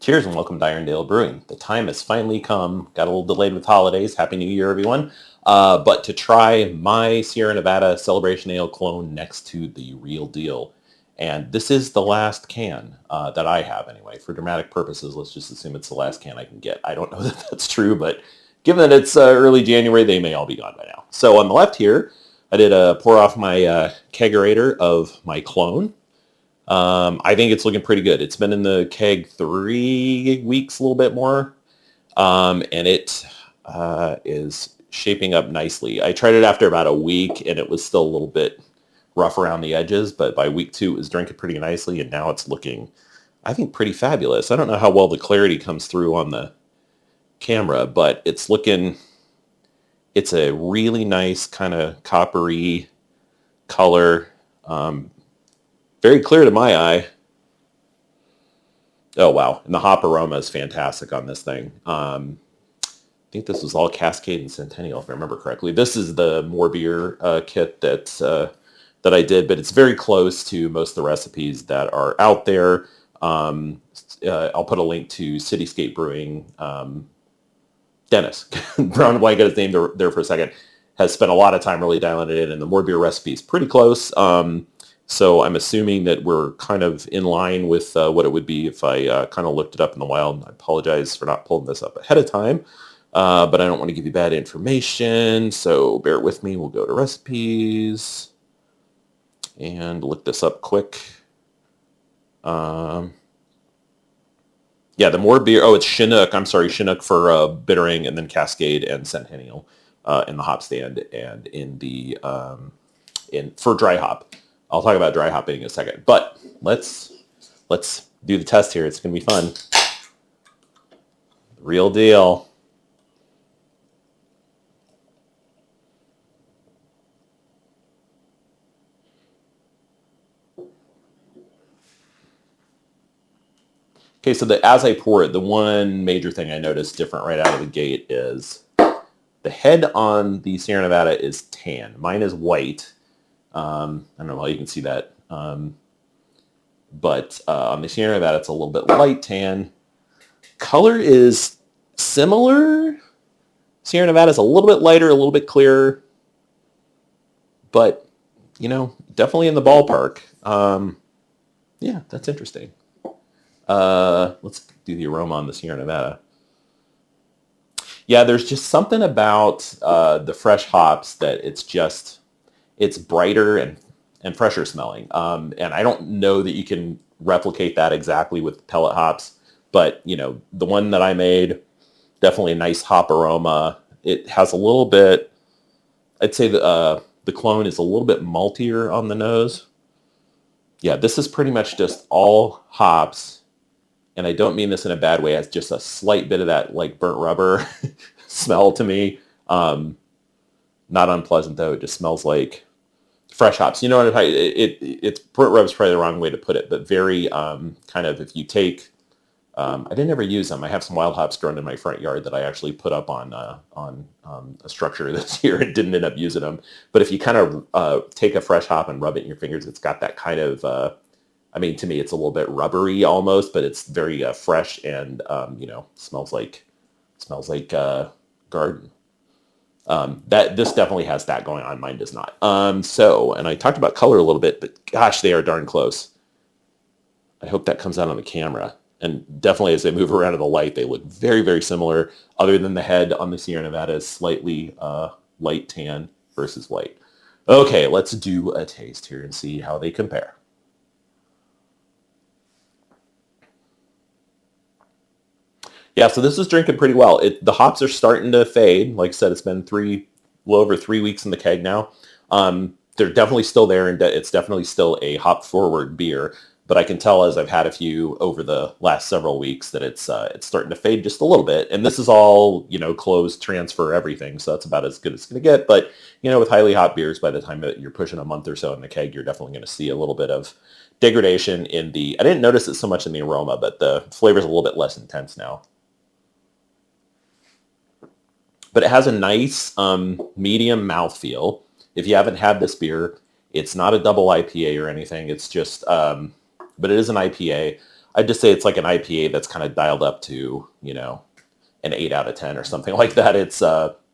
Cheers and welcome to Irondale Brewing. The time has finally come. Got a little delayed with holidays. Happy New Year, everyone. But to try my Sierra Nevada Celebration Ale clone next to the real deal. And this is the last can that I have anyway. For dramatic purposes, let's just assume it's the last can I can get. I don't know that that's true, but given that it's early January, they may all be gone by now. So on the left here, I did a pour off my kegerator of my clone. I think it's looking pretty good. It's been in the keg 3 weeks, a little bit more, and it is shaping up nicely. I tried it after about a week, and it was still a little bit rough around the edges, but by week 2, it was drinking pretty nicely, and now it's looking, I think, pretty fabulous. I don't know how well the clarity comes through on the camera, but it's a really nice kind of coppery color. Very clear to my eye. Oh, wow. And the hop aroma is fantastic on this thing. I think this was all Cascade and Centennial, if I remember correctly. This is the More Beer kit that I did, but it's very close to most of the recipes that are out there. I'll put a link to Cityscape Brewing. Dennis, drawing a blank at his name there for a second, has spent a lot of time really dialing it in, and the More Beer recipe is pretty close. So I'm assuming that we're kind of in line with what it would be if I kind of looked it up in the wild. I apologize for not pulling this up ahead of time, but I don't want to give you bad information, so bear with me. We'll go to recipes and look this up quick. Yeah, the More Beer, it's Chinook. I'm sorry, Chinook for bittering, and then Cascade and Centennial in the hop stand and in the for dry hop. I'll talk about dry hopping in a second, but let's do the test here. It's going to be fun. Real deal. Okay, so as I pour it, the one major thing I noticed different right out of the gate is the head on the Sierra Nevada is tan. Mine is white. I don't know how you can see that. But on the Sierra Nevada, it's a little bit light tan. Color is similar. Sierra Nevada is a little bit lighter, a little bit clearer. But, definitely in the ballpark. Yeah, that's interesting. Let's do the aroma on the Sierra Nevada. Yeah, there's just something about the fresh hops that it's brighter and fresher smelling. And I don't know that you can replicate that exactly with pellet hops, but the one that I made, definitely a nice hop aroma. It has a little bit, I'd say the clone is a little bit maltier on the nose. Yeah, this is pretty much just all hops, and I don't mean this in a bad way. It has just a slight bit of that like burnt rubber smell to me. Not unpleasant though. It just smells like fresh hops. You know what? It's burnt rub is probably the wrong way to put it, but very kind of if you take. I didn't ever use them. I have some wild hops grown in my front yard that I actually put up on a structure this year and didn't end up using them. But if you kind of take a fresh hop and rub it in your fingers, it's got that kind of. To me, it's a little bit rubbery almost, but it's very fresh and smells like garden. That this definitely has that going on. Mine does not. And I talked about color a little bit, but gosh, they are darn close. I hope that comes out on the camera. And definitely as they move around in the light, they look very, very similar, other than the head on the Sierra Nevada is slightly light tan versus white. Okay, let's do a taste here and see how they compare. Yeah, so this is drinking pretty well. The hops are starting to fade. Like I said, it's been a little over 3 weeks in the keg now. They're definitely still there, and it's definitely still a hop-forward beer. But I can tell as I've had a few over the last several weeks that it's starting to fade just a little bit. And this is all, closed transfer everything. So that's about as good as it's going to get. But, with highly hop beers, by the time that you're pushing a month or so in the keg, you're definitely going to see a little bit of degradation in I didn't notice it so much in the aroma, but the flavor's a little bit less intense now. But it has a nice medium mouthfeel. If you haven't had this beer, it's not a double IPA or anything. It's just, but it is an IPA. I'd just say it's like an IPA that's kind of dialed up to, an 8 out of 10 or something like that. It's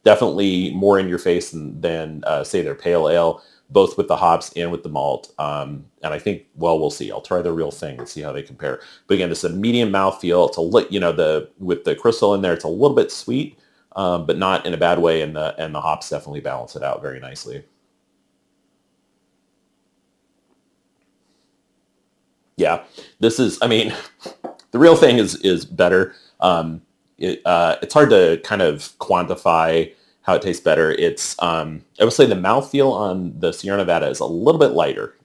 definitely more in your face than say their pale ale, both with the hops and with the malt. And I think, well, we'll see. I'll try the real thing and see how they compare. But again, it's a medium mouthfeel. It's with the crystal in there, it's a little bit sweet, but not in a bad way. And the hops definitely balance it out very nicely. Yeah, this is, I mean, the real thing is better. It's hard to kind of quantify how it tastes better. I would say the mouthfeel on the Sierra Nevada is a little bit lighter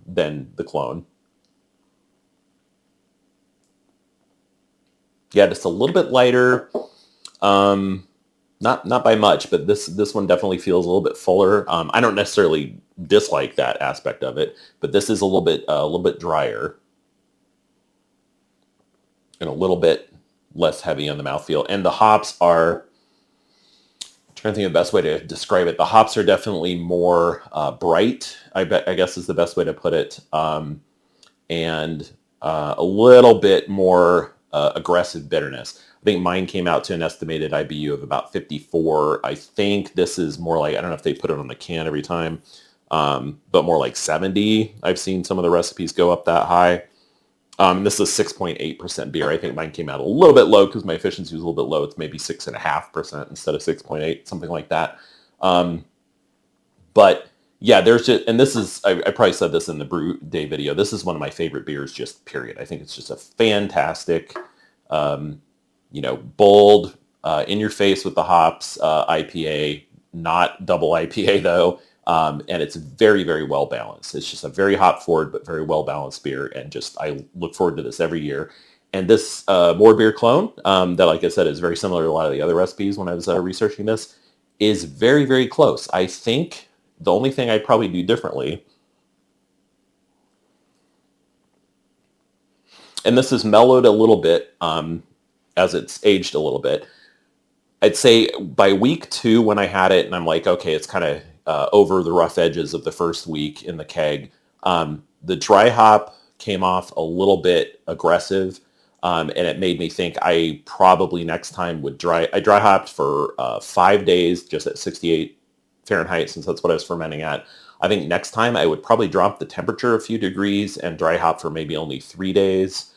than the clone. Yeah, just a little bit lighter. Um, not by much, but this one definitely feels a little bit fuller. I don't necessarily dislike that aspect of it, but this is a little bit drier and a little bit less heavy on the mouthfeel. And the hops are, I'm trying to think of the best way to describe it. The hops are definitely more bright, I guess is the best way to put it, and a little bit more aggressive bitterness. I think mine came out to an estimated IBU of about 54. I think this is more like, I don't know if they put it on the can every time, but more like 70. I've seen some of the recipes go up that high. This is a 6.8% beer. I think mine came out a little bit low because my efficiency was a little bit low. It's maybe 6.5% instead of 6.8, something like that. Um, but yeah, there's just, and this is, I probably said this in the brew day video. This is one of my favorite beers, just period. I think it's just a fantastic, bold, in your face with the hops, IPA, not double IPA though. And it's very, very well balanced. It's just a very hop forward, but very well balanced beer. And just, I look forward to this every year. And this more beer clone that, like I said, is very similar to a lot of the other recipes when I was researching this, is very, very close. I think the only thing I'd probably do differently, and this is mellowed a little bit as it's aged a little bit. I'd say by week 2 when I had it and I'm like, okay, it's kind of over the rough edges of the first week in the keg, the dry hop came off a little bit aggressive, and it made me think I probably next time I dry hopped for 5 days just at 68 Fahrenheit since that's what I was fermenting at. I think next time I would probably drop the temperature a few degrees and dry hop for maybe only 3 days.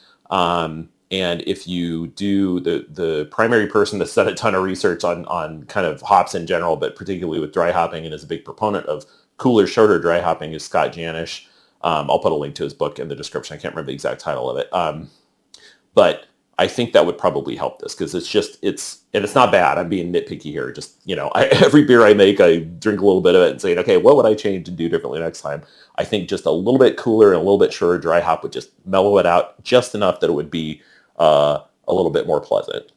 And if you do, the primary person that's done a ton of research on kind of hops in general, but particularly with dry hopping and is a big proponent of cooler, shorter dry hopping, is Scott Janish. I'll put a link to his book in the description. I can't remember the exact title of it. But I think that would probably help this because and it's not bad. I'm being nitpicky here. Just, every beer I make, I drink a little bit of it and say, okay, what would I change and do differently next time? I think just a little bit cooler and a little bit shorter dry hop would just mellow it out just enough that it would be a little bit more pleasant.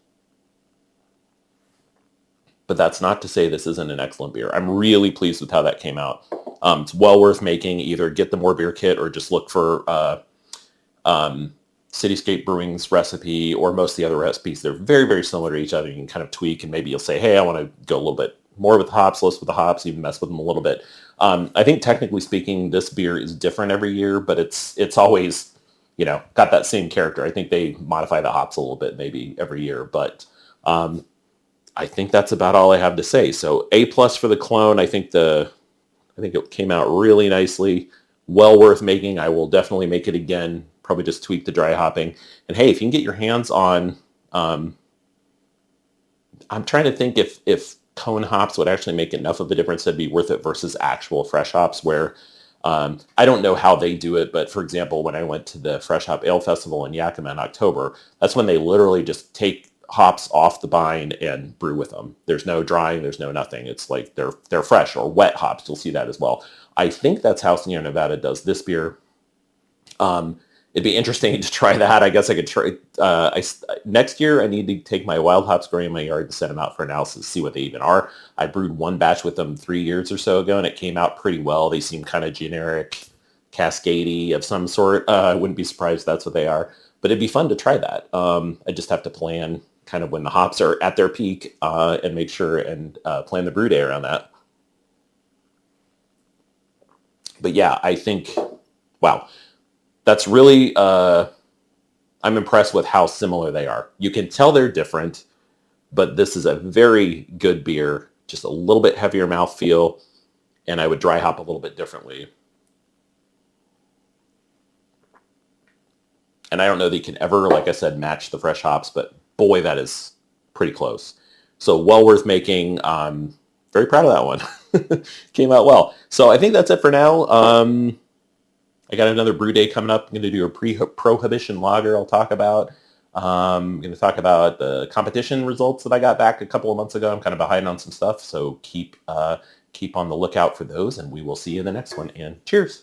But that's not to say this isn't an excellent beer. I'm really pleased with how that came out. It's well worth making. Either get the More Beer kit or just look for Cityscape Brewing's recipe or most of the other recipes. They're very, very similar to each other. You can kind of tweak and maybe you'll say, hey, I want to go a little bit more with the hops, less with the hops, even mess with them a little bit. I think technically speaking, this beer is different every year, but it's always, got that same character. I think they modify the hops a little bit maybe every year, but I think that's about all I have to say. So A+ for the clone. I think it came out really nicely. Well worth making. I will definitely make it again. Probably just tweak the dry hopping. And hey, if you can get your hands on, I'm trying to think if cone hops would actually make enough of a difference that'd be worth it versus actual fresh hops where, I don't know how they do it, but for example, when I went to the Fresh Hop Ale Festival in Yakima in October, that's when they literally just take hops off the vine and brew with them. There's no drying, there's no nothing. It's like they're fresh or wet hops. You'll see that as well. I think that's how Sierra Nevada does this beer. It'd be interesting to try that. I guess I could try. Next year, I need to take my wild hops growing in my yard and send them out for analysis, see what they even are. I brewed one batch with them 3 years or so ago, and it came out pretty well. They seem kind of generic, cascadey of some sort. I wouldn't be surprised if that's what they are. But it'd be fun to try that. I just have to plan kind of when the hops are at their peak and make sure and plan the brew day around that. But yeah, I think, wow. That's really I'm impressed with how similar they are. You can tell they're different, but this is a very good beer. Just a little bit heavier mouthfeel, and I would dry hop a little bit differently. And I don't know that you can ever, like I said, match the fresh hops, but boy, that is pretty close. So well worth making. Very proud of that one. Came out well. So I think that's it for now. I got another brew day coming up. I'm going to do a pre-prohibition lager I'll talk about. I'm going to talk about the competition results that I got back a couple of months ago. I'm kind of behind on some stuff, so keep on the lookout for those, and we will see you in the next one. And cheers.